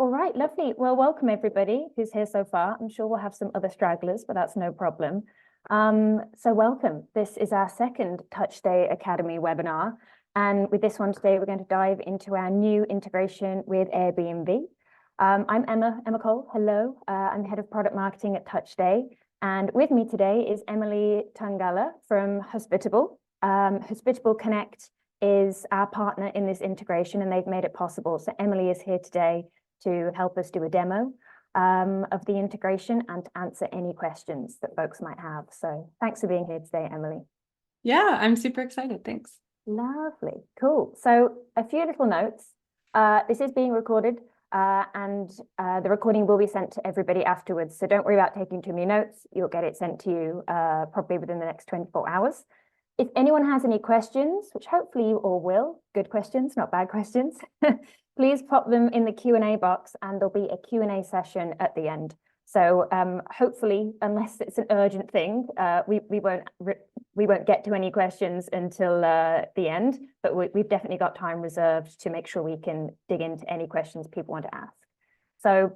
All right, lovely. Well, welcome everybody who's here so far. I'm sure we'll have some other stragglers, but that's no problem. So welcome. This is our second Touch Day Academy webinar. And with this one today, we're going to dive into our new integration with Airbnb. I'm Emma Cole. Hello. I'm the head of product marketing at Touch Day. And with me today is Emily Tangala from Hospitable. Hospitable Connect is our partner in this integration, and they've made it possible. So Emily is here today to help us do a demo of the integration and to answer any questions that folks might have. So thanks for being here today, Emily. Yeah, I'm super excited. Thanks. Lovely. Cool. So a few little notes. This is being recorded and the recording will be sent to everybody afterwards. So don't worry about taking too many notes. You'll get it sent to you probably within the next 24 hours. If anyone has any questions, which hopefully you all will, good questions, not bad questions, please pop them in the Q&A box and there'll be a Q&A session at the end. So hopefully, unless it's an urgent thing, we won't get to any questions until the end, but we've definitely got time reserved to make sure we can dig into any questions people want to ask. So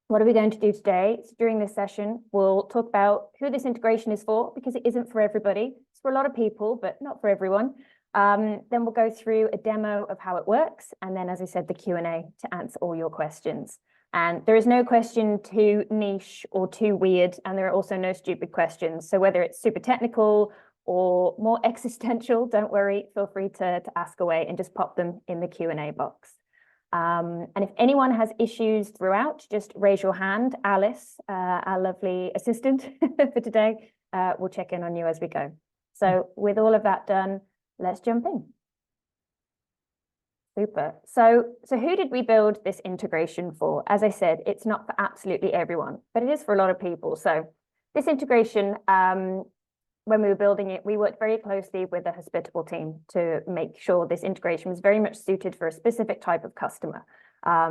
what are we going to do today? So during this session, we'll talk about who this integration is for, because it isn't for everybody. It's for a lot of people, but not for everyone. Then we'll go through a demo of how it works. And then, as I said, the Q&A to answer all your questions. And there is no question too niche or too weird. And there are also no stupid questions. So whether it's super technical or more existential, don't worry, feel free to ask away and just pop them in the Q&A box. And if anyone has issues throughout, just raise your hand. Alice, our lovely assistant for today, will check in on you as we go. So with all of that done, let's jump in. Super. So who did we build this integration for? As I said, it's not for absolutely everyone, but it is for a lot of people. So this integration, when we were building it, we worked very closely with the Hospitable team to make sure this integration was very much suited for a specific type of customer,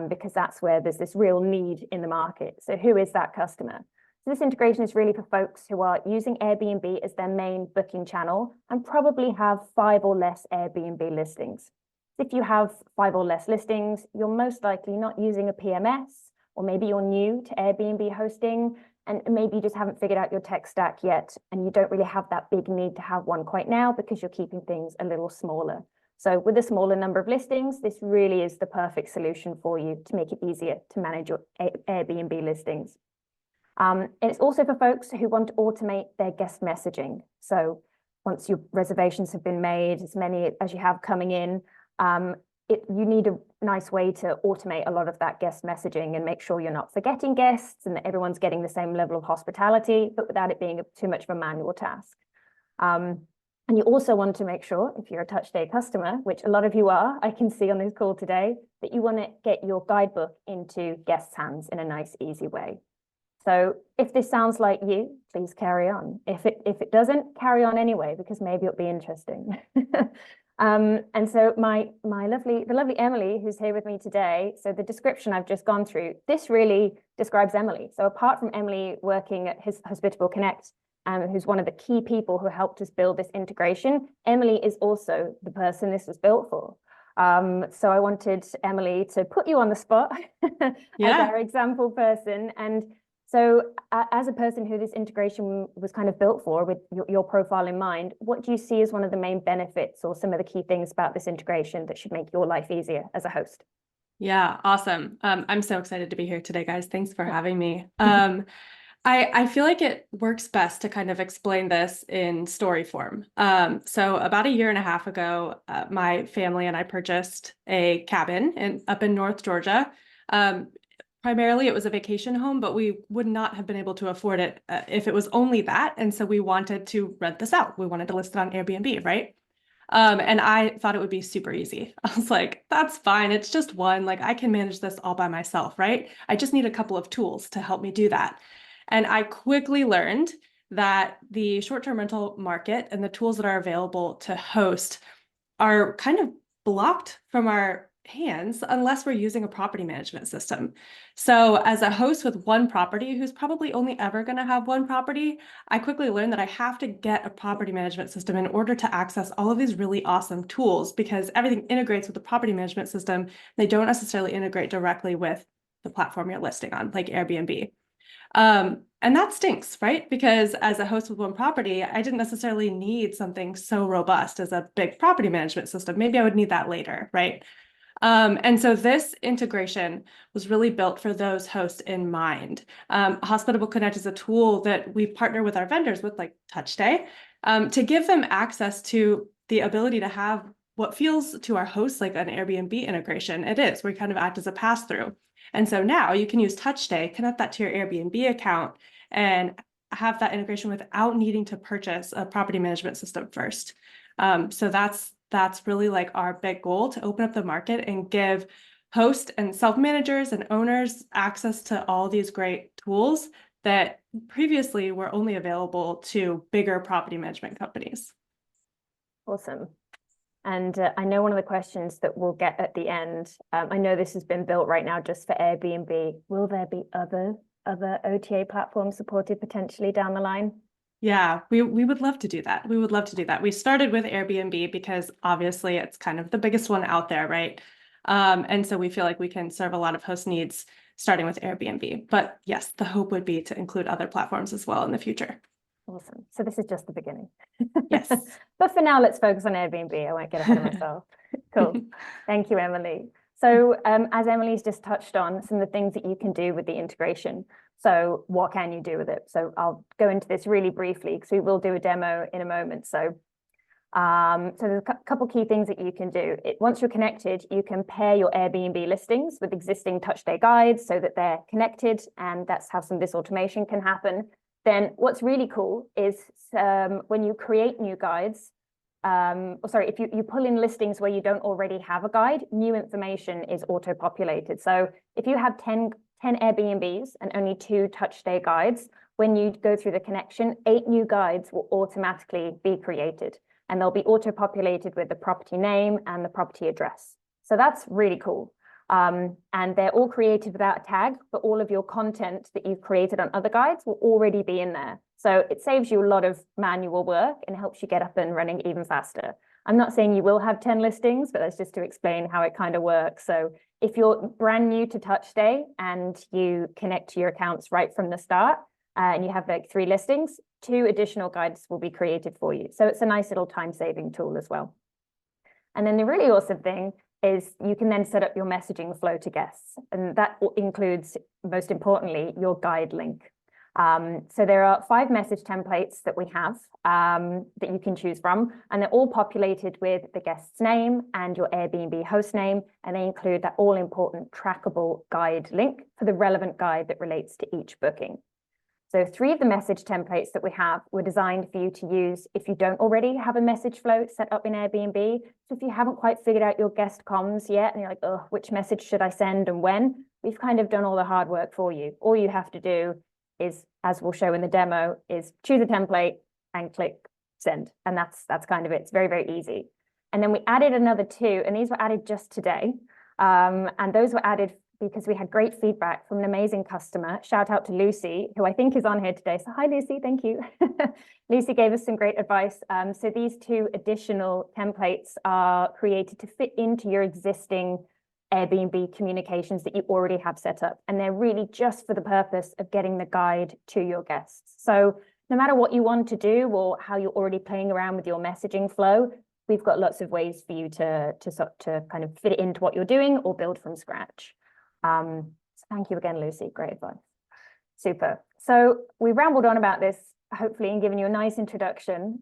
because that's where there's this real need in the market. So who is that customer? So this integration is really for folks who are using Airbnb as their main booking channel and probably have 5 or less Airbnb listings. If you have 5 or less listings, you're most likely not using a PMS, or maybe you're new to Airbnb hosting, and maybe you just haven't figured out your tech stack yet, and you don't really have that big need to have one quite now because you're keeping things a little smaller. So with a smaller number of listings, this really is the perfect solution for you to make it easier to manage your Airbnb listings. It's also for folks who want to automate their guest messaging. So once your reservations have been made, as many as you have coming in, you need a nice way to automate a lot of that guest messaging and make sure you're not forgetting guests and that everyone's getting the same level of hospitality, but without it being too much of a manual task. And you also want to make sure, if you're a Touch Day customer, which a lot of you are, I can see on this call today, that you want to get your guidebook into guests' hands in a nice, easy way. So if this sounds like you, please carry on. If it doesn't, carry on anyway, because maybe it'll be interesting. And so the lovely Emily, who's here with me today, so the description I've just gone through, this really describes Emily. So apart from Emily working at Hospitable Connect, who's one of the key people who helped us build this integration, Emily is also the person this was built for. So I wanted Emily to put you on the spot as our example person. And so as a person who this integration was kind of built for, with your profile in mind, what do you see as one of the main benefits or some of the key things about this integration that should make your life easier as a host? Yeah, awesome. I'm so excited to be here today, guys. Thanks for having me. I feel like it works best to kind of explain this in story form. So about 1.5 years ago, my family and I purchased a cabin up in North Georgia. Primarily, it was a vacation home, but we would not have been able to afford it if it was only that. And so we wanted to rent this out. We wanted to list it on Airbnb, right? And I thought it would be super easy. I was like, that's fine. It's just one. Like, I can manage this all by myself, right? I just need a couple of tools to help me do that. And I quickly learned that the short-term rental market and the tools that are available to host are kind of blocked from our hands unless we're using a property management system. So as a host with one property, who's probably only ever going to have one property, I quickly learned that I have to get a property management system in order to access all of these really awesome tools, because everything integrates with the property management system. They don't necessarily integrate directly with the platform you're listing on, like Airbnb. And that stinks, right? Because as a host with one property, I didn't necessarily need something so robust as a big property management system. Maybe I would need that later, right? And so this integration was really built for those hosts in mind. Hospitable Connect is a tool that we partner with our vendors with, like TouchStay, to give them access to the ability to have what feels to our hosts like an Airbnb integration. It is. We kind of act as a pass-through. And so now you can use TouchStay, connect that to your Airbnb account, and have that integration without needing to purchase a property management system first. So that's really like our big goal, to open up the market and give host and self-managers and owners access to all these great tools that previously were only available to bigger property management companies. Awesome. And I know one of the questions that we'll get at the end, I know this has been built right now just for Airbnb. Will there be other OTA platforms supported potentially down the line? Yeah, we would love to do that. We would love to do that. We started with Airbnb because obviously it's kind of the biggest one out there, right? And so we feel like we can serve a lot of host needs starting with Airbnb. But yes, the hope would be to include other platforms as well in the future. Awesome. So this is just the beginning. Yes. But for now, let's focus on Airbnb. I won't get ahead of myself. Cool. Thank you, Emily. So as Emily's just touched on, some of the things that you can do with the integration. So what can you do with it? So I'll go into this really briefly because we will do a demo in a moment. So there's a couple key things that you can do. Once you're connected, you can pair your Airbnb listings with existing TouchStay guides so that they're connected, and that's how some of this automation can happen. Then what's really cool is when you create new guides, if you pull in listings where you don't already have a guide, new information is auto-populated. So if you have 10 Airbnbs and only 2 TouchStay guides, when you go through the connection, 8 new guides will automatically be created, and they'll be auto-populated with the property name and the property address. So that's really cool. And they're all created without a tag, but all of your content that you've created on other guides will already be in there. So it saves you a lot of manual work and helps you get up and running even faster. I'm not saying you will have 10 listings, but that's just to explain how it kind of works. So if you're brand new to TouchStay and you connect to your accounts right from the start, and you have like 3 listings, 2 additional guides will be created for you. So it's a nice little time-saving tool as well. And then the really awesome thing is you can then set up your messaging flow to guests. And that includes, most importantly, your guide link. So there are 5 message templates that we have that you can choose from, and they're all populated with the guest's name and your Airbnb host name, and they include that all-important trackable guide link for the relevant guide that relates to each booking. So 3 of the message templates that we have were designed for you to use if you don't already have a message flow set up in Airbnb. So if you haven't quite figured out your guest comms yet, and you're like, oh, which message should I send and when? We've kind of done all the hard work for you. All you have to do is, as we'll show in the demo, is choose a template and click send. And that's kind of it. It's very, very easy. And then we added another 2, and these were added just today. And those were added because we had great feedback from an amazing customer. Shout out to Lucy, who I think is on here today. So hi, Lucy, thank you. Lucy gave us some great advice. So these 2 additional templates are created to fit into your existing Airbnb communications that you already have set up. And they're really just for the purpose of getting the guide to your guests. So no matter what you want to do or how you're already playing around with your messaging flow, we've got lots of ways for you to kind of fit it into what you're doing or build from scratch. So thank you again, Lucy. Great advice. Super. So we rambled on about this, hopefully, and given you a nice introduction.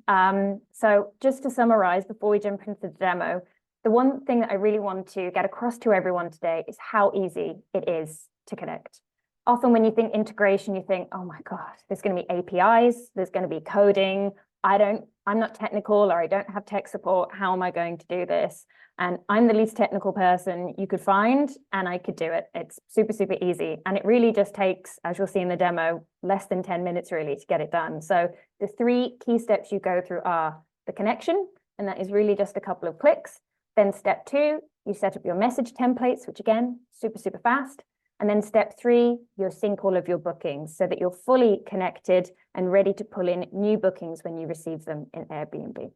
So just to summarize before we jump into the demo, the one thing that I really want to get across to everyone today is how easy it is to connect. Often when you think integration, you think, oh my God, there's going to be APIs, there's going to be coding. I'm not technical, or I don't have tech support. How am I going to do this? And I'm the least technical person you could find, and I could do it. It's super, super easy. And it really just takes, as you'll see in the demo, less than 10 minutes really to get it done. So the 3 key steps you go through are the connection, and that is really just a couple of clicks. Then step 2, you set up your message templates, which again, super, super fast. And then step 3, you'll sync all of your bookings so that you're fully connected and ready to pull in new bookings when you receive them in Airbnb.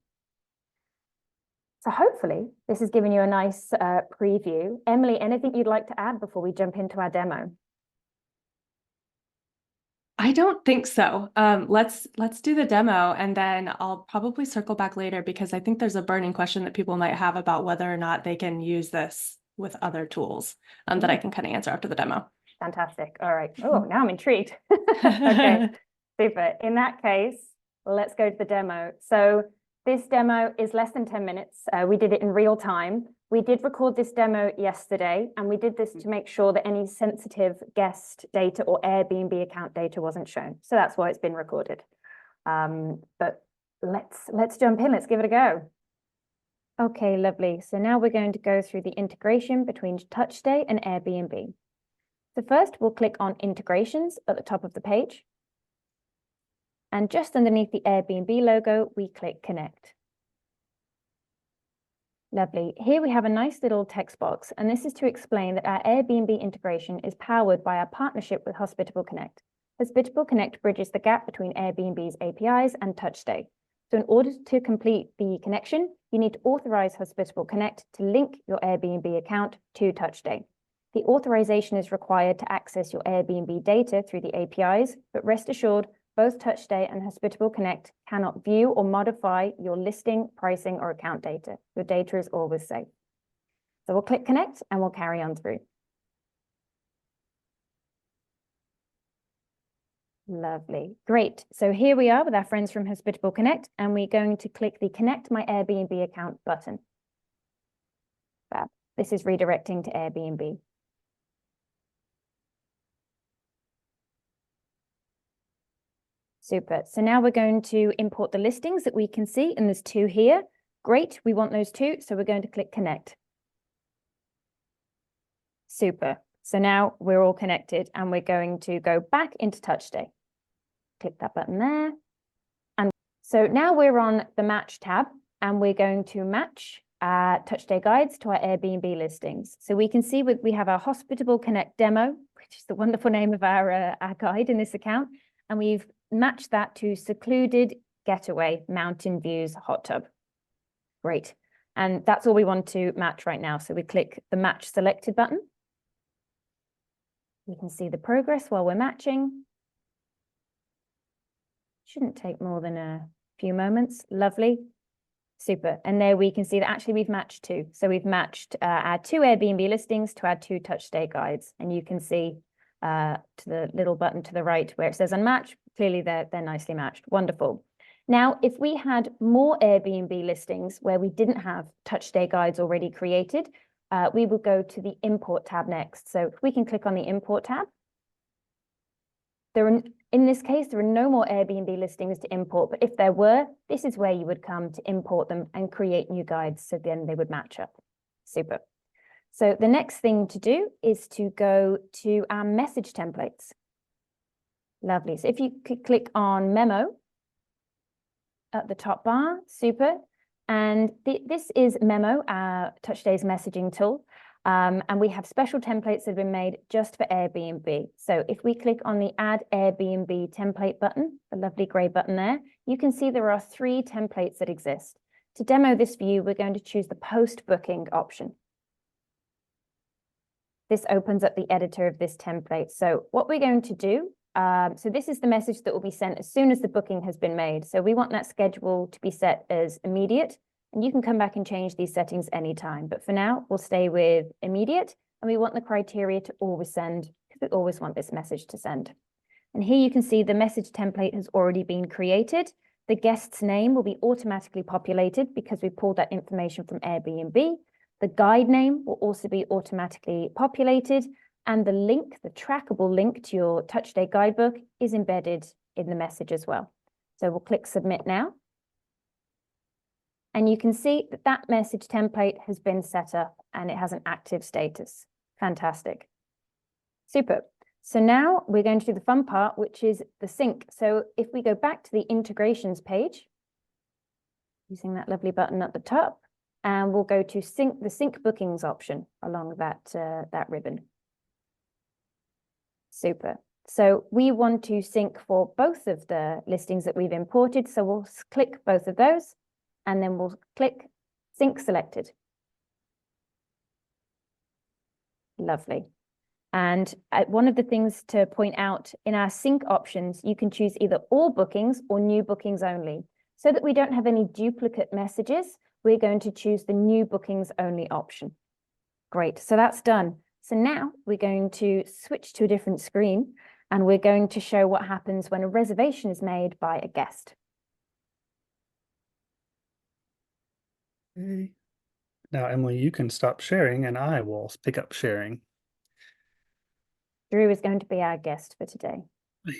So hopefully this has given you a nice preview. Emily, anything you'd like to add before we jump into our demo? I don't think so. Let's do the demo, and then I'll probably circle back later because I think there's a burning question that people might have about whether or not they can use this with other tools that I can kind of answer after the demo. Fantastic. All right. Oh, now I'm intrigued. Okay, super. In that case, let's go to the demo. So this demo is less than 10 minutes. We did it in real time. We did record this demo yesterday, and we did this to make sure that any sensitive guest data or Airbnb account data wasn't shown. So that's why it's been recorded. But let's jump in. Let's give it a go. Okay, lovely. So now we're going to go through the integration between TouchStay and Airbnb. So first, we'll click on Integrations at the top of the page. And just underneath the Airbnb logo, we click Connect. Lovely. Here we have a nice little text box, and this is to explain that our Airbnb integration is powered by our partnership with Hospitable Connect. Hospitable Connect bridges the gap between Airbnb's APIs and TouchStay. So in order to complete the connection, you need to authorize Hospitable Connect to link your Airbnb account to TouchStay. The authorization is required to access your Airbnb data through the APIs, but rest assured, both TouchStay and Hospitable Connect cannot view or modify your listing, pricing, or account data. Your data is always safe. So we'll click Connect and we'll carry on through. Lovely, great. So here we are with our friends from Hospitable Connect, and we're going to click the Connect My Airbnb Account button. Fab. This is redirecting to Airbnb. Super. So now we're going to import the listings that we can see, and there's 2 here. Great, we want those 2, so we're going to click Connect. Super. So now we're all connected, and we're going to go back into TouchStay. Click that button there. And so now we're on the Match tab, and we're going to match our TouchStay guides to our Airbnb listings. So we can see we have our Hospitable Connect demo, which is the wonderful name of our guide in this account, and we've match that to Secluded Getaway Mountain Views Hot Tub. Great. And that's all we want to match right now. So we click the Match Selected button. You can see the progress while we're matching. Shouldn't take more than a few moments. Lovely. Super. And there we can see that actually we've matched 2. So we've matched our 2 Airbnb listings to our 2 TouchStay guides. And you can see to the little button to the right where it says unmatch, clearly they're nicely matched. Wonderful. Now, if we had more Airbnb listings where we didn't have TouchStay guides already created, we will go to the Import tab next. So we can click on the Import tab. In this case, there are no more Airbnb listings to import, but if there were, this is where you would come to import them and create new guides, so then they would match up. Super. So the next thing to do is to go to our message templates. Lovely. So if you could click on Memo at the top bar, super. And this is Memo, our TouchStay's messaging tool. And we have special templates that have been made just for Airbnb. So if we click on the Add Airbnb template button, the lovely gray button there, you can see there are 3 templates that exist. To demo this view, we're going to choose the post-booking option. This opens up the editor of this template. So what we're going to do, so this is the message that will be sent as soon as the booking has been made. So we want that schedule to be set as immediate, and you can come back and change these settings anytime. But for now, we'll stay with immediate, and we want the criteria to always send, because we always want this message to send. And here you can see the message template has already been created. The guest's name will be automatically populated because we pulled that information from Airbnb. The guide name will also be automatically populated, and the link, the trackable link to your TouchStay guidebook is embedded in the message as well. So we'll click Submit now. And you can see that that message template has been set up and it has an active status. Fantastic. Super. So now we're going to do the fun part, which is the sync. So if we go back to the integrations page, using that lovely button at the top, and we'll go to the sync bookings option along that ribbon. Super. So we want to sync for both of the listings that we've imported. So we'll click both of those, and then we'll click Sync selected. Lovely. And one of the things to point out in our sync options, you can choose either all bookings or new bookings only. So that we don't have any duplicate messages, we're going to choose the new bookings only option. Great, so that's done. So now we're going to switch to a different screen and we're going to show what happens when a reservation is made by a guest. Okay. Now, Emily, you can stop sharing and I will pick up sharing. Drew is going to be our guest for today. Right.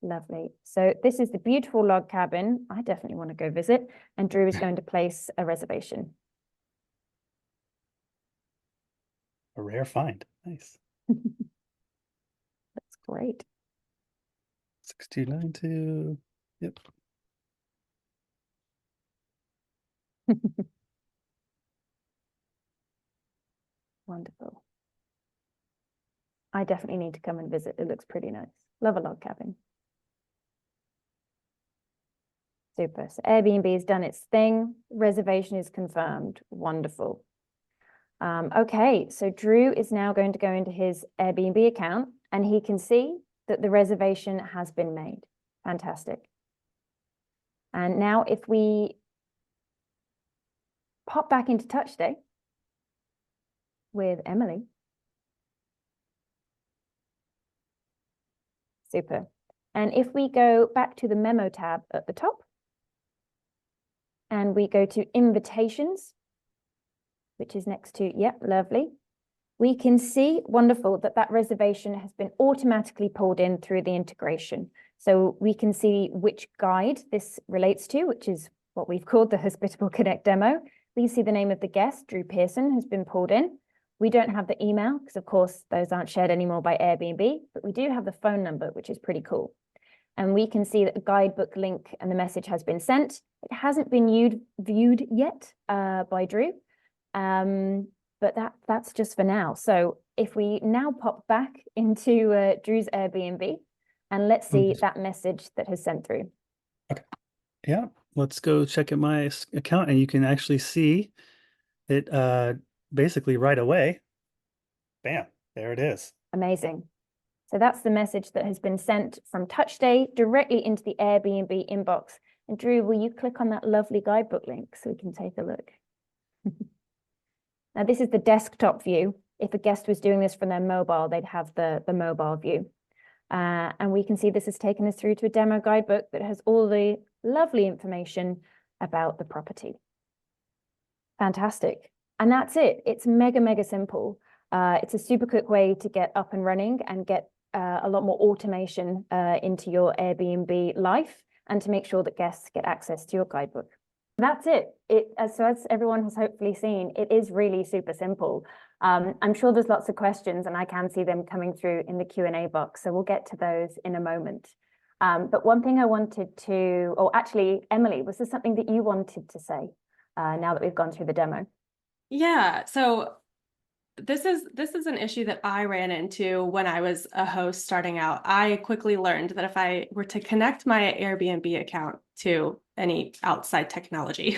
Lovely. So this is the beautiful log cabin. I definitely want to go visit. And Drew is going to place a reservation. A rare find. Nice. That's great. 6292. Yep. Wonderful. I definitely need to come and visit. It looks pretty nice. Love a log cabin. Super. So Airbnb has done its thing. Reservation is confirmed. Wonderful. Okay, so Drew is now going to go into his Airbnb account and he can see that the reservation has been made. Fantastic. And now if we pop back into Touch Day with Emily. Super. And if we go back to the memo tab at the top and we go to invitations, which is next to, yep, lovely. We can see, wonderful, that that reservation has been automatically pulled in through the integration. So we can see which guide this relates to, which is what we've called the Hospitable Connect demo. We see the name of the guest, Drew Pearson, has been pulled in. We don't have the email because, of course, those aren't shared anymore by Airbnb, but we do have the phone number, which is pretty cool. And we can see that the guidebook link and the message has been sent. It hasn't been viewed yet by Drew, but that's just for now. So if we now pop back into Drew's Airbnb and let's see that message that has sent through. Okay. Yeah, let's go check at my account and you can actually see it basically right away. Bam, there it is. Amazing. So that's the message that has been sent from TouchDay directly into the Airbnb inbox. And Drew, will you click on that lovely guidebook link so we can take a look? Now, this is the desktop view. If a guest was doing this from their mobile, they'd have the mobile view. And we can see this has taken us through to a demo guidebook that has all the lovely information about the property. Fantastic. And that's it. It's mega, mega simple. It's a super quick way to get up and running and get a lot more automation into your Airbnb life and to make sure that guests get access to your guidebook. That's it. So as everyone has hopefully seen, it is really super simple. I'm sure there's lots of questions and I can see them coming through in the Q&A box. So we'll get to those in a moment. But one thing I wanted to, or actually, Emily, was there something that you wanted to say now that we've gone through the demo? Yeah, so this is an issue that I ran into when I was a host starting out. I quickly learned that if I were to connect my Airbnb account to any outside technology,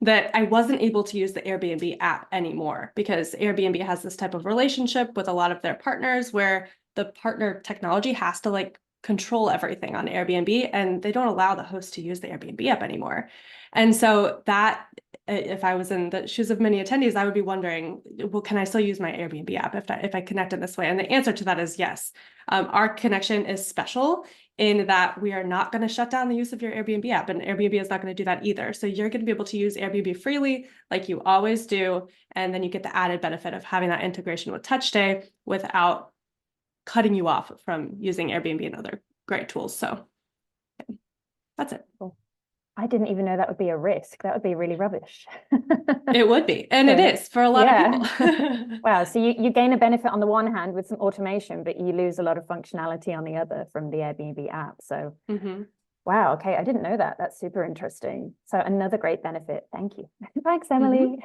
that I wasn't able to use the Airbnb app anymore because Airbnb has this type of relationship with a lot of their partners where the partner technology has to like control everything on Airbnb and they don't allow the host to use the Airbnb app anymore. And so that, if I was in the shoes of many attendees, I would be wondering, well, can I still use my Airbnb app if I connect in this way? And the answer to that is yes. Our connection is special in that we are not going to shut down the use of your Airbnb app, and Airbnb is not going to do that either. So you're going to be able to use Airbnb freely like you always do. And then you get the added benefit of having that integration with TouchDay without cutting you off from using Airbnb and other great tools. So that's it. Cool. I didn't even know that would be a risk. That would be really rubbish. It would be, and it is for a lot of people. Wow, so you gain a benefit on the one hand with some automation, but you lose a lot of functionality on the other from the Airbnb app. So wow, okay, I didn't know that. That's super interesting. So another great benefit. Thank you. Thanks, Emily.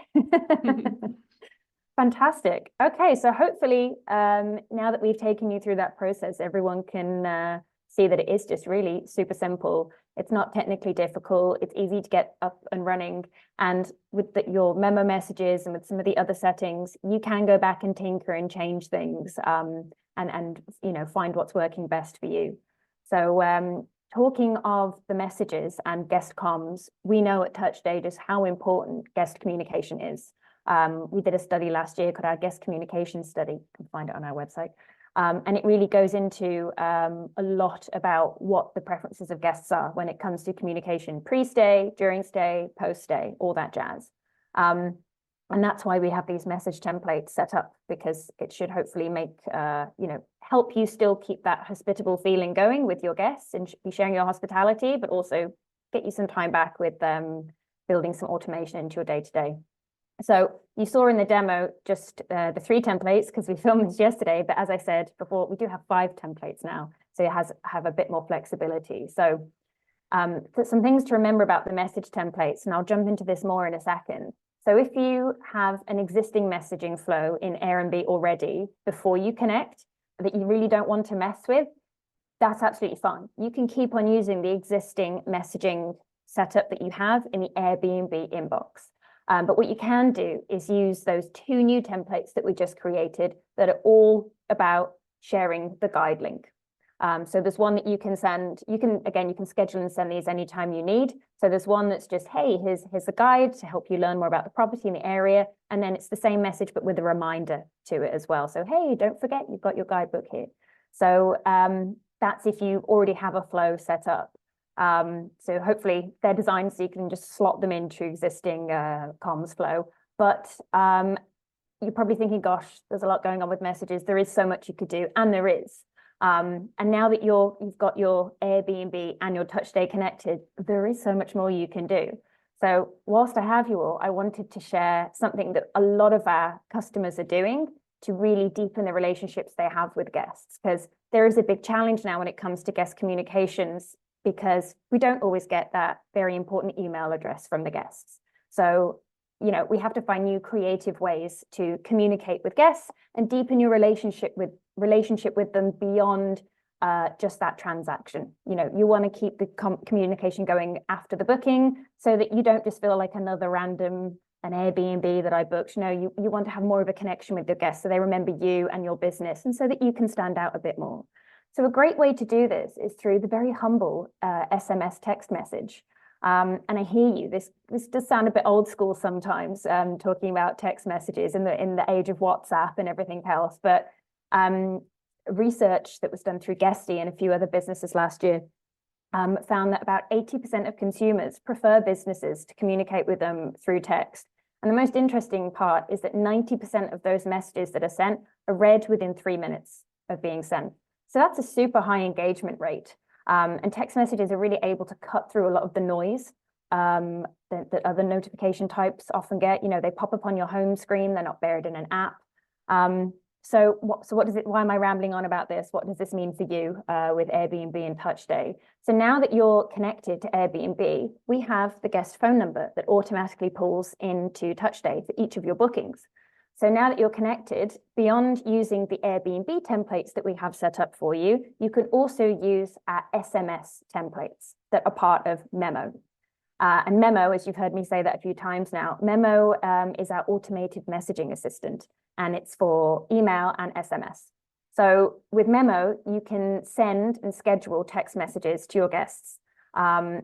Fantastic. Okay, so hopefully now that we've taken you through that process, everyone can see that it is just really super simple. It's not technically difficult. It's easy to get up and running. And with your memo messages and with some of the other settings, you can go back and tinker and change things and find what's working best for you. So talking of the messages and guest comms, we know at TouchStay just how important guest communication is. We did a study last year called our guest communication study. You can find it on our website. And it really goes into a lot about what the preferences of guests are when it comes to communication pre-stay, during stay, post-stay, all that jazz. And that's why we have these message templates set up, because it should hopefully make, help you still keep that hospitable feeling going with your guests and be sharing your hospitality, but also get you some time back with building some automation into your day-to-day. So you saw in the demo just the 3 templates because we filmed this yesterday, but as I said before, we do have 5 templates now, so it have a bit more flexibility. So some things to remember about the message templates, and I'll jump into this more in a second. So if you have an existing messaging flow in Airbnb already before you connect that you really don't want to mess with, that's absolutely fine. You can keep on using the existing messaging setup that you have in the Airbnb inbox. But what you can do is use those 2 new templates that we just created that are all about sharing the guide link. So there's one that you can send, you can schedule and send these anytime you need. So there's one that's just, hey, here's a guide to help you learn more about the property in the area. And then it's the same message, but with a reminder to it as well. So, hey, don't forget, you've got your guidebook here. So that's if you already have a flow set up. So hopefully they're designed so you can just slot them into existing comms flow. But you're probably thinking, gosh, there's a lot going on with messages. There is so much you could do, and there is. And now that you've got your Airbnb and your TouchStay connected, there is so much more you can do. So whilst I have you all, I wanted to share something that a lot of our customers are doing to really deepen the relationships they have with guests, because there is a big challenge now when it comes to guest communications, because we don't always get that very important email address from the guests. So, we have to find new creative ways to communicate with guests and deepen your relationship with them beyond just that transaction. You want to keep the communication going after the booking so that you don't just feel like another random an Airbnb that I booked. No, you want to have more of a connection with your guests so they remember you and your business, and so that you can stand out a bit more. So a great way to do this is through the very humble SMS text message. And I hear you, this does sound a bit old school sometimes, talking about text messages in the age of WhatsApp and everything else. But research that was done through Guesty and a few other businesses last year found that about 80% of consumers prefer businesses to communicate with them through text. And the most interesting part is that 90% of those messages that are sent are read within 3 minutes of being sent. So that's a super high engagement rate. And text messages are really able to cut through a lot of the noise that other notification types often get. They pop up on your home screen, they're not buried in an app. So what does it, why am I rambling on about this? What does this mean for you with Airbnb and TouchStay? So now that you're connected to Airbnb, we have the guest phone number that automatically pulls into TouchStay for each of your bookings. So now that you're connected, beyond using the Airbnb templates that we have set up for you, you can also use our SMS templates that are part of Memo. And Memo, as you've heard me say that a few times now, Memo is our automated messaging assistant, and it's for email and SMS. So with Memo, you can send and schedule text messages to your guests. And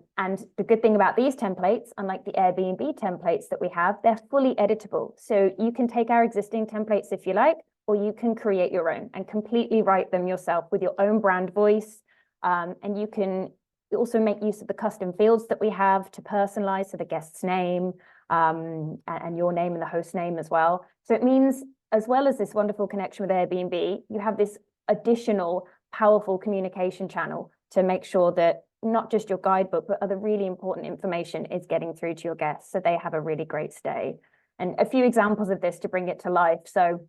the good thing about these templates, unlike the Airbnb templates that we have, they're fully editable. So you can take our existing templates if you like, or you can create your own and completely write them yourself with your own brand voice. And you can also make use of the custom fields that we have to personalize, so the guest's name and your name and the host name as well. So it means, as well as this wonderful connection with Airbnb, you have this additional powerful communication channel to make sure that not just your guidebook, but other really important information is getting through to your guests so they have a really great stay. And a few examples of this to bring it to life. So,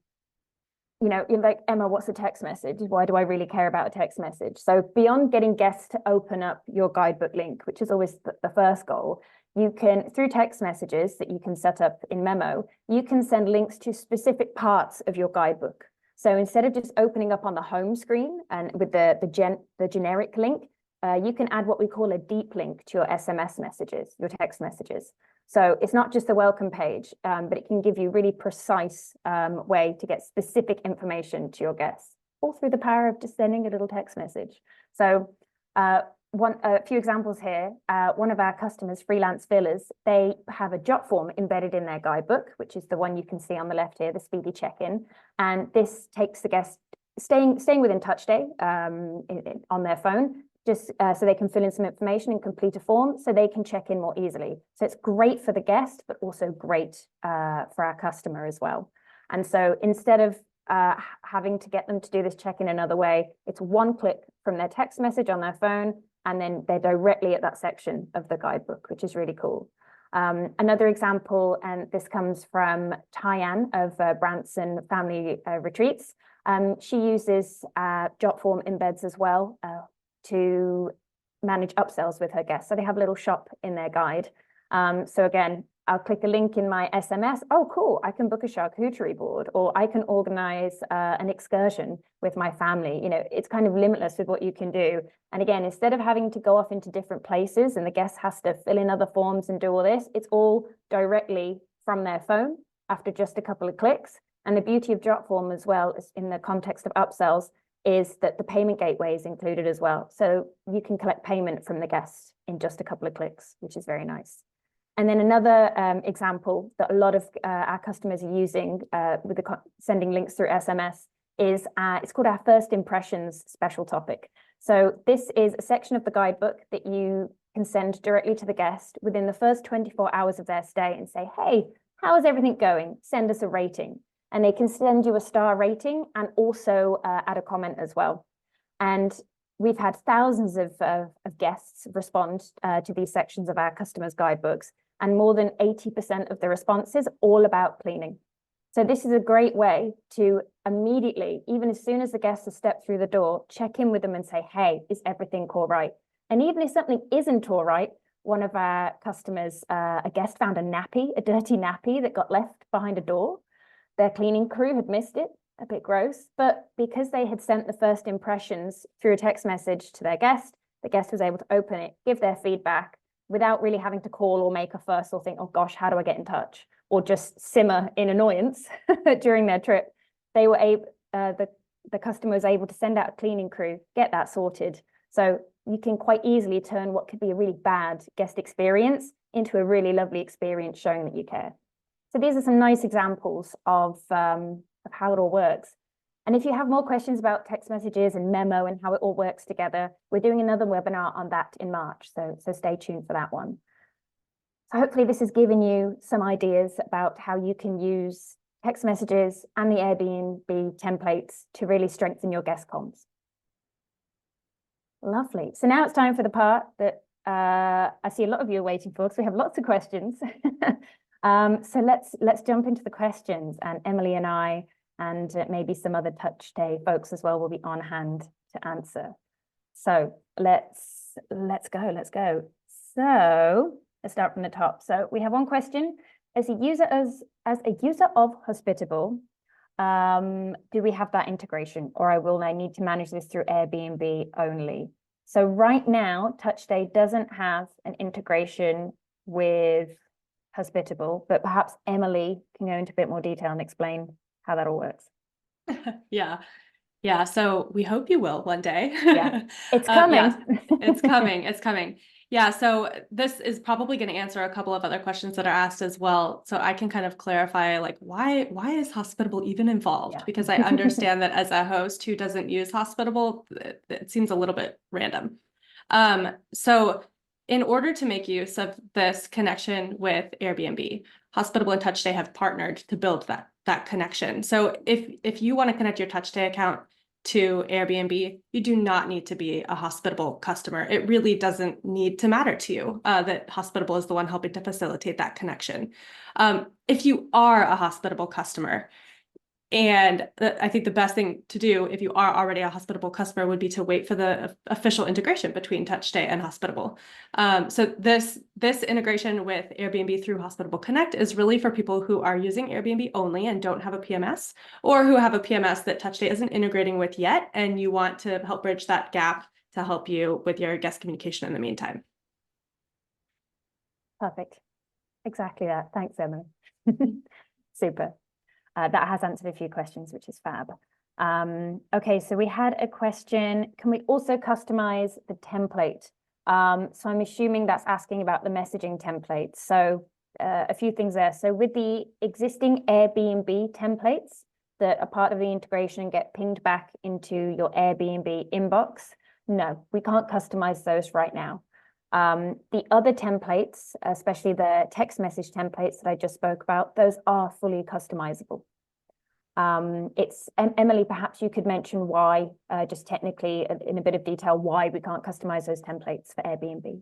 you're like, Emma, what's a text message? Why do I really care about a text message? So beyond getting guests to open up your guidebook link, which is always the first goal, you can, through text messages that you can set up in Memo, you can send links to specific parts of your guidebook. So instead of just opening up on the home screen and with the generic link, you can add what we call a deep link to your SMS messages, your text messages. So it's not just a welcome page, but it can give you really precise way to get specific information to your guests, all through the power of just sending a little text message. So a few examples here. One of our customers, Freelance Villas, they have a jot form embedded in their guidebook, which is the one you can see on the left here, the speedy check-in. And this takes the guest staying within touch day on their phone, just so they can fill in some information and complete a form so they can check in more easily. So it's great for the guest, but also great for our customer as well. And so instead of having to get them to do this check-in another way, it's one click from their text message on their phone, and then they're directly at that section of the guidebook, which is really cool. Another example, and this comes from Tyann of Branson Family Retreats. She uses Jotform embeds as well to manage upsells with her guests. So they have a little shop in their guide. So again, I'll click a link in my SMS. Oh, cool, I can book a charcuterie board, or I can organize an excursion with my family. You know, it's kind of limitless with what you can do. And again, instead of having to go off into different places and the guest has to fill in other forms and do all this, it's all directly from their phone after just a couple of clicks. And the beauty of Jotform as well, is in the context of upsells, is that the payment gateway is included as well. So you can collect payment from the guests in just a couple of clicks, which is very nice. And then another example that a lot of our customers are using with sending links through SMS is it's called our first impressions special topic. So this is a section of the guidebook that you can send directly to the guest within the first 24 hours of their stay and say, hey, how is everything going? Send us a rating. And they can send you a star rating and also add a comment as well. And we've had thousands of guests respond to these sections of our customers' guidebooks, and more than 80% of the responses all about cleaning. So this is a great way to immediately, even as soon as the guests have stepped through the door, check in with them and say, hey, is everything all right? And even if something isn't all right, one of our customers, a guest found a dirty nappy that got left behind a door. Their cleaning crew had missed it, a bit gross, but because they had sent the first impressions through a text message to their guest, the guest was able to open it, give their feedback without really having to call or make a fuss or think, oh gosh, how do I get in touch? Or just simmer in annoyance during their trip. They were able, the customer was able to send out a cleaning crew, get that sorted. So you can quite easily turn what could be a really bad guest experience into a really lovely experience showing that you care. So these are some nice examples of how it all works. And if you have more questions about text messages and memo and how it all works together, we're doing another webinar on that in March. So stay tuned for that one. So hopefully this has given you some ideas about how you can use text messages and the Airbnb templates to really strengthen your guest comms. Lovely. So now it's time for the part that I see a lot of you are waiting for, because we have lots of questions. So let's jump into the questions, and Emily and I and maybe some other Touch Day folks as well will be on hand to answer. So let's go. So let's start from the top. So we have one question. As a user of Hospitable, do we have that integration, or will I need to manage this through Airbnb only? So right now, Touch Day doesn't have an integration with Hospitable, but perhaps Emily can go into a bit more detail and explain how that all works. Yeah. So we hope you will one day. Yeah, it's coming. It's coming. Yeah. So this is probably going to answer a couple of other questions that are asked as well. So I can kind of clarify, like, why is Hospitable even involved? Yeah. Because I understand that as a host who doesn't use Hospitable, it seems a little bit random. So in order to make use of this connection with Airbnb, Hospitable and Touch Day have partnered to build that connection. So if you want to connect your Touch Day account to Airbnb, you do not need to be a Hospitable customer. It really doesn't need to matter to you that Hospitable is the one helping to facilitate that connection. If you are a Hospitable customer, And I think the best thing to do if you are already a Hospitable customer would be to wait for the official integration between TouchStay and Hospitable. So this integration with Airbnb through Hospitable Connect is really for people who are using Airbnb only and don't have a PMS, or who have a PMS that TouchStay isn't integrating with yet, and you want to help bridge that gap to help you with your guest communication in the meantime. Perfect. Exactly that. Thanks, Emma. Super. That has answered a few questions, which is fab. Okay, so we had a question. Can we also customize the template? So I'm assuming that's asking about the messaging template. So a few things there. So with the existing Airbnb templates that are part of the integration and get pinged back into your Airbnb inbox, no, we can't customize those right now. The other templates, especially the text message templates that I just spoke about, those are fully customizable. Emily, perhaps you could mention why, just technically in a bit of detail, why we can't customize those templates for Airbnb.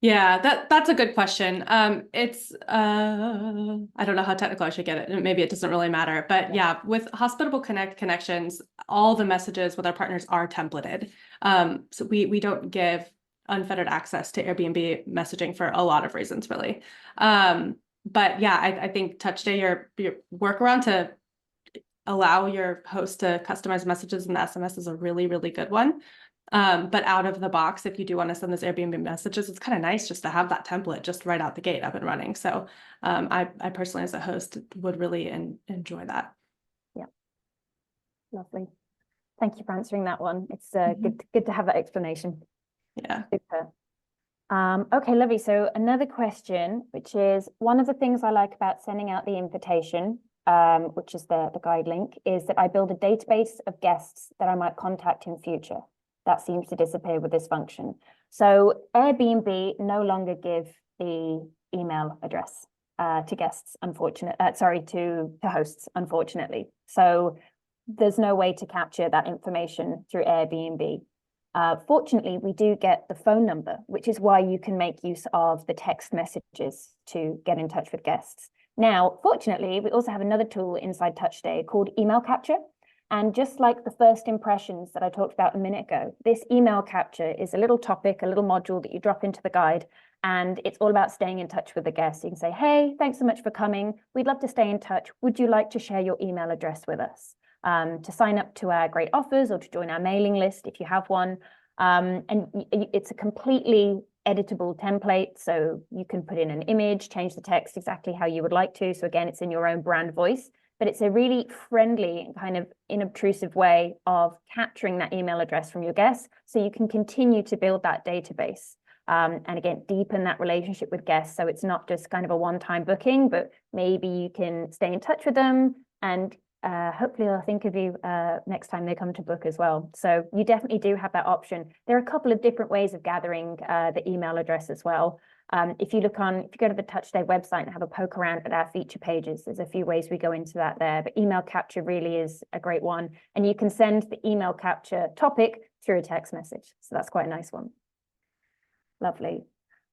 Yeah, that's a good question. It's I don't know how technical I should get it. Maybe it doesn't really matter, but yeah, with Hospitable Connect connections, all the messages with our partners are templated. So we don't give unfettered access to Airbnb messaging for a lot of reasons, really. But yeah, I think TouchStay, your workaround to allow your host to customize messages in the SMS is a really, really good one. But out of the box, if you do want to send those Airbnb messages, it's kind of nice just to have that template just right out the gate up and running. So I personally, as a host, would really enjoy that. Yeah, lovely. Thank you for answering that one. It's good to have that explanation. Yeah. Super. Okay, lovely. So another question, which is one of the things I like about sending out the invitation, which is the guide link, is that I build a database of guests that I might contact in future. That seems to disappear with this function. So Airbnb no longer give the email address to guests, to hosts, unfortunately. So there's no way to capture that information through Airbnb. Fortunately, we do get the phone number, which is why you can make use of the text messages to get in touch with guests. Now, fortunately, we also have another tool inside TouchStay called email capture. And just like the first impressions that I talked about a minute ago, this email capture is a little topic, a little module that you drop into the guide, and it's all about staying in touch with the guests. You can say, hey, thanks so much for coming. We'd love to stay in touch. Would you like to share your email address with us? To sign up to our great offers or to join our mailing list if you have one. And it's a completely editable template, so you can put in an image, change the text exactly how you would like to. So again, it's in your own brand voice, but it's a really friendly and kind of inobtrusive way of capturing that email address from your guests, so you can continue to build that database. And again, deepen that relationship with guests, so it's not just kind of a one-time booking, but maybe you can stay in touch with them, and hopefully they'll think of you next time they come to book as well. So you definitely do have that option. There are a couple of different ways of gathering the email address as well. If you go to the TouchStay website and have a poke around at our feature pages, there's a few ways we go into that there, but email capture really is a great one. And you can send the email capture topic through a text message. So that's quite a nice one. Lovely.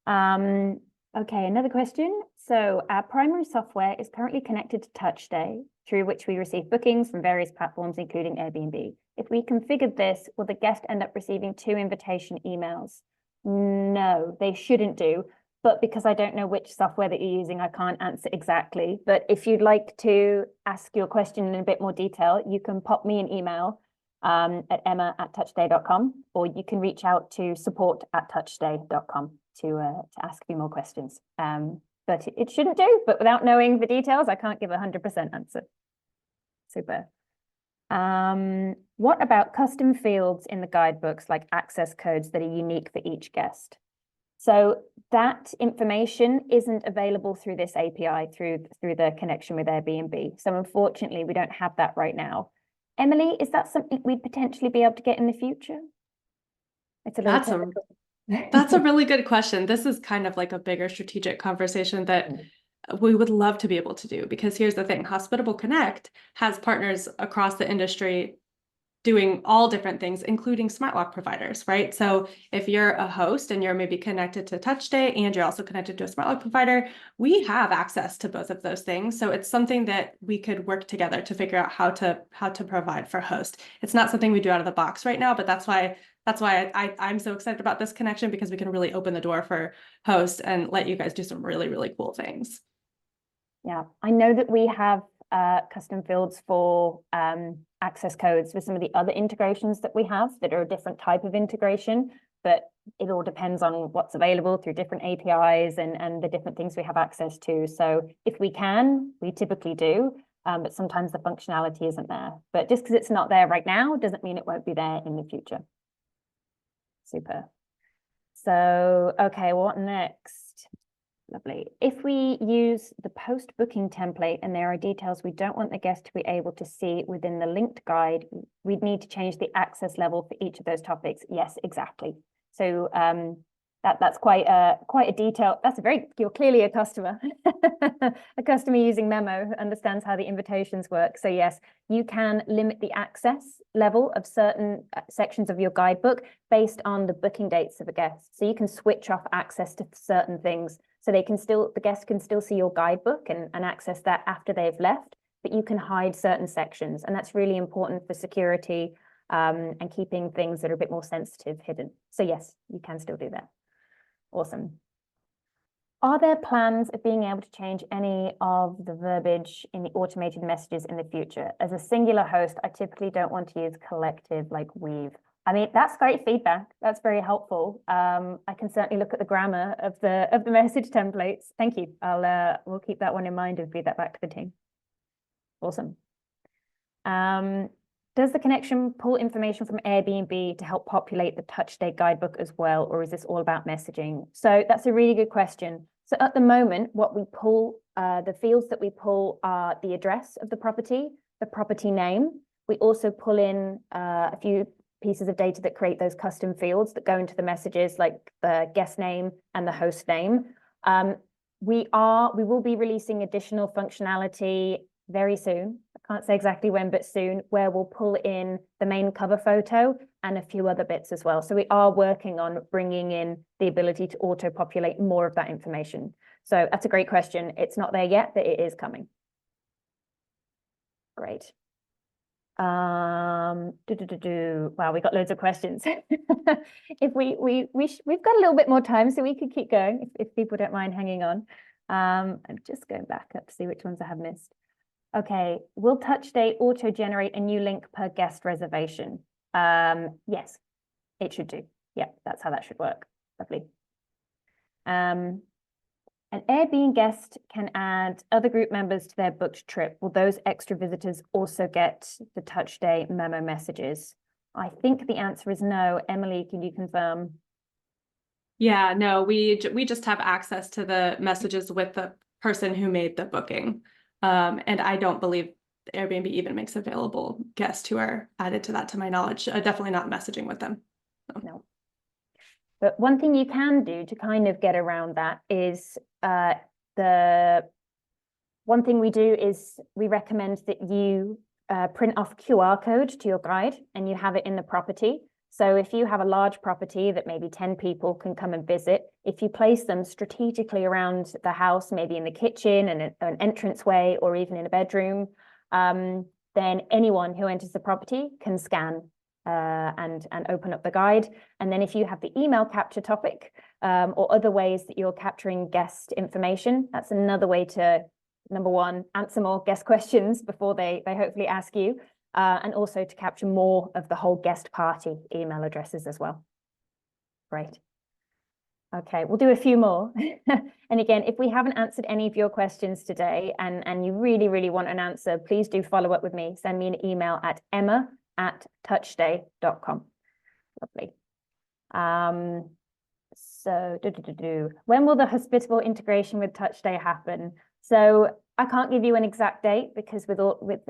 Okay, another question. So our primary software is currently connected to TouchStay, through which we receive bookings from various platforms, including Airbnb. If we configured this, will the guest end up receiving 2 invitation emails? No, they shouldn't do. But because I don't know which software that you're using, I can't answer exactly. But if you'd like to ask your question in a bit more detail, you can pop me an email at emma@touchstay.com, or you can reach out to support@touchstay.com to ask a few more questions. But it shouldn't do, but without knowing the details, I can't give a 100% answer. Super. What about custom fields in the guidebooks, like access codes that are unique for each guest? So that information isn't available through this API, through the connection with Airbnb. So unfortunately, we don't have that right now. Emily, is that something we'd potentially be able to get in the future? It's a little technical. That's a really good question. This is kind of like a bigger strategic conversation that we would love to be able to do, because here's the thing, Hospitable Connect has partners across the industry doing all different things, including smart lock providers, right? So if you're a host and you're maybe connected to TouchStay and you're also connected to a smart lock provider, we have access to both of those things. So it's something that we could work together to figure out how to provide for host. It's not something we do out of the box right now, but that's why I'm so excited about this connection, because we can really open the door for host and let you guys do some really, really cool things. Yeah, I know that we have custom fields for access codes with some of the other integrations that we have that are a different type of integration, but it all depends on what's available through different APIs and the different things we have access to. So if we can, we typically do, but sometimes the functionality isn't there. But just because it's not there right now doesn't mean it won't be there in the future. Super. So, okay, what next? Lovely. If we use the post-booking template and there are details we don't want the guest to be able to see within the linked guide, we'd need to change the access level for each of those topics. Yes, exactly. So that's quite a detail. You're clearly a customer, a customer using Memo who understands how the invitations work. So yes, you can limit the access level of certain sections of your guidebook based on the booking dates of a guest. So you can switch off access to certain things. So the guest can still see your guidebook and access that after they've left, but you can hide certain sections. And that's really important for security and keeping things that are a bit more sensitive hidden. So yes, you can still do that. Awesome. Are there plans of being able to change any of the verbiage in the automated messages in the future? As a singular host, I typically don't want to use collective like we've. I mean, that's great feedback. That's very helpful. I can certainly look at the grammar of the message templates. Thank you. We'll keep that one in mind and feed that back to the team. Awesome. Does the connection pull information from Airbnb to help populate the TouchStay guidebook as well, or is this all about messaging? So that's a really good question. So at the moment, what we pull, the fields that we pull are the address of the property name. We also pull in a few pieces of data that create those custom fields that go into the messages, like the guest name and the host name. We will be releasing additional functionality very soon. I can't say exactly when, but soon, where we'll pull in the main cover photo and a few other bits as well. So we are working on bringing in the ability to auto-populate more of that information. So that's a great question. It's not there yet, but it is coming. Great. Wow, we got loads of questions. If we've got a little bit more time, so we could keep going if people don't mind hanging on. I'm just going back up to see which ones I have missed. Okay, will TouchStay auto-generate a new link per guest reservation? Yes, it should do. Yeah, that's how that should work. Lovely. An Airbnb guest can add other group members to their booked trip. Will those extra visitors also get the TouchStay memo messages? I think the answer is no. Emily, can you confirm? Yeah, no, we just have access to the messages with the person who made the booking. And I don't believe Airbnb even makes available guests who are added to that, to my knowledge. Definitely not messaging with them. So. No. But one thing you can do to kind of get around that is the one thing we do is we recommend that you print off QR code to your guide and you have it in the property. So if you have a large property that maybe 10 people can come and visit, if you place them strategically around the house, maybe in the kitchen and an entranceway or even in a bedroom, then anyone who enters the property can scan and open up the guide. And then if you have the email capture topic or other ways that you're capturing guest information, that's another way to, number one, answer more guest questions before they hopefully ask you. And also to capture more of the whole guest party email addresses as well. Great. Okay, we'll do a few more. And again, if we haven't answered any of your questions today and you really, really want an answer, please do follow up with me. Send me an email at emma@touchstay.com. Lovely. So when will the Hospitable integration with TouchStay happen? So I can't give you an exact date because with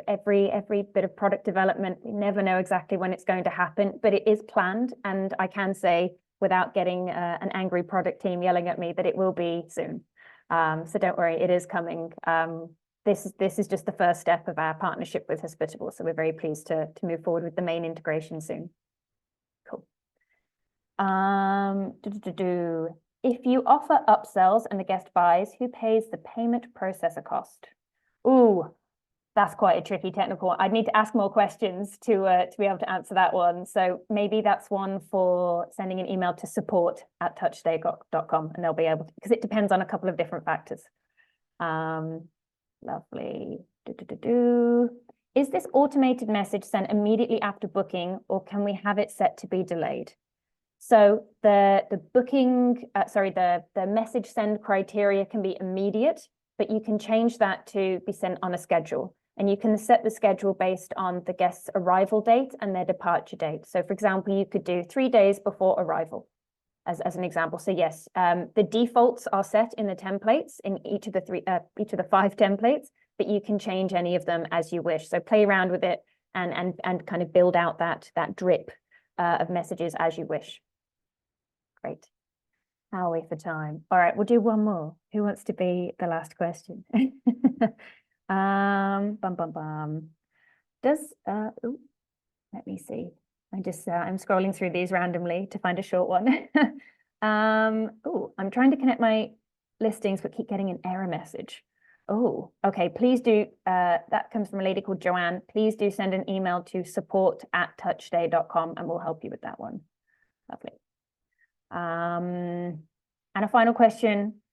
every bit of product development, we never know exactly when it's going to happen, but it is planned. And I can say without getting an angry product team yelling at me that it will be soon. So don't worry, it is coming. this is just the first step of our partnership with Hospitable. So we're very pleased to move forward with the main integration soon. Cool. If you offer upsells and the guest buys, who pays the payment processor cost? Ooh, that's quite a tricky technical one. I'd need to ask more questions to be able to answer that one. So maybe that's one for sending an email to support@touchstay.com, and they'll be able to, because it depends on a couple of different factors. Lovely. Is this automated message sent immediately after booking, or can we have it set to be delayed? So the message send criteria can be immediate, but you can change that to be sent on a schedule. And you can set the schedule based on the guest's arrival date and their departure date. So for example, you could do 3 days before arrival as an example. So yes, the defaults are set in the templates in each of the 5 templates, but you can change any of them as you wish. So play around with it and kind of build out that drip of messages as you wish. Great. How are we for time? All right, we'll do one more. Who wants to be the last question? Let me see. I'm scrolling through these randomly to find a short one. I'm trying to connect my listings, but keep getting an error message. Oh, okay. Please do. That comes from a lady called Joanne. Please do send an email to support@touchstay.com and we'll help you with that one. Lovely. And a final question.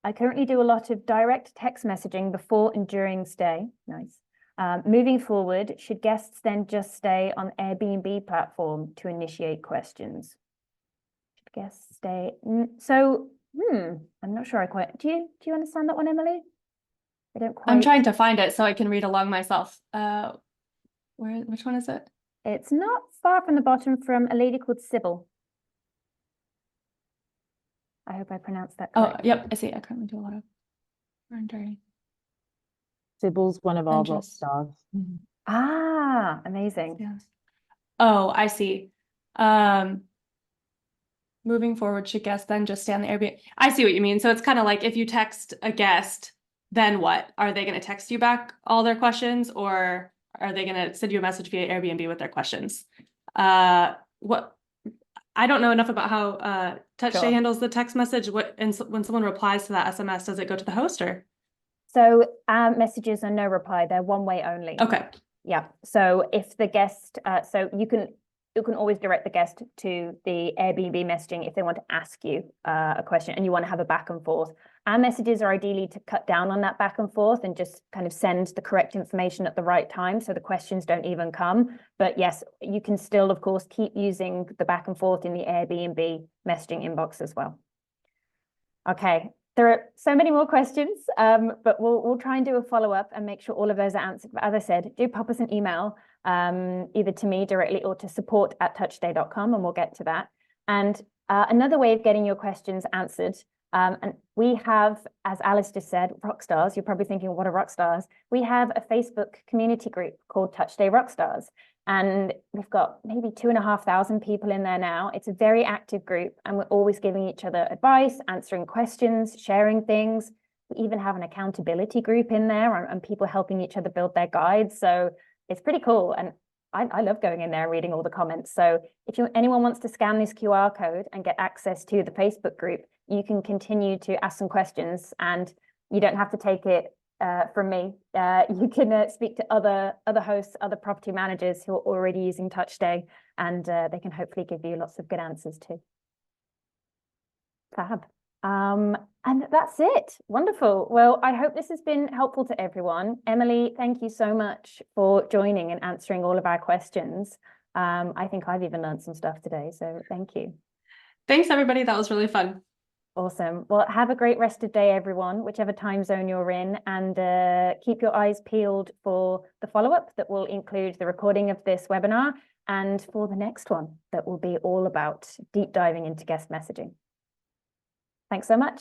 I currently do a lot of direct text messaging before and during stay. Nice. Moving forward, should guests then just stay on Airbnb platform to initiate questions? Should guests stay? I'm not sure I quite. Do you understand that one, Emily? I don't quite. I'm trying to find it so I can read along myself. Which one is it? It's not far from the bottom, from a lady called Sybil. I hope I pronounced that correctly. Oh, yep, I see. I currently do a lot of rendering. Sybil's one of our rock Just- stars. Ah, amazing. Yeah. Oh, I see. Moving forward, should guests then just stay on the Airbnb? I see what you mean. So it's kind of like if you text a guest, then what? Are they going to text you back all their questions, or are they going to send you a message via Airbnb with their questions? What? I don't know enough about how TouchStay Sure. handles the text message. When someone replies to that SMS, does it go to the host or? So our messages are no reply. They're one way only. Okay. Yeah. So if the guest, so you can always direct the guest to the Airbnb messaging if they want to ask you a question and you want to have a back and forth. Our messages are ideally to cut down on that back and forth and just kind of send the correct information at the right time so the questions don't even come. But yes, you can still, of course, keep using the back and forth in the Airbnb messaging inbox as well. Okay. There are so many more questions, but we'll try and do a follow-up and make sure all of those are answered. But as I said, do pop us an email, either to me directly or to support@touchstay.com, and we'll get to that. And another way of getting your questions answered, and we have, as Alice just said, rock stars. You're probably thinking, what are rock stars? We have a Facebook community group called TouchStay Rockstars. And we've got maybe 2,500 people in there now. It's a very active group, and we're always giving each other advice, answering questions, sharing things. We even have an accountability group in there and people helping each other build their guides. So it's pretty cool. And I love going in there and reading all the comments. So if anyone wants to scan this QR code and get access to the Facebook group, you can continue to ask some questions, and you don't have to take it from me. You can speak to other hosts, other property managers who are already using TouchStay, and they can hopefully give you lots of good answers too. Fab. And that's it. Wonderful. Well, I hope this has been helpful to everyone. Emily, thank you so much for joining and answering all of our questions. I think I've even learned some stuff today, so thank you. Thanks, everybody. That was really fun. Awesome. Well, have a great rest of day, everyone, whichever time zone you're in, and keep your eyes peeled for the follow-up that will include the recording of this webinar, and for the next one that will be all about deep diving into guest messaging. Thanks so much.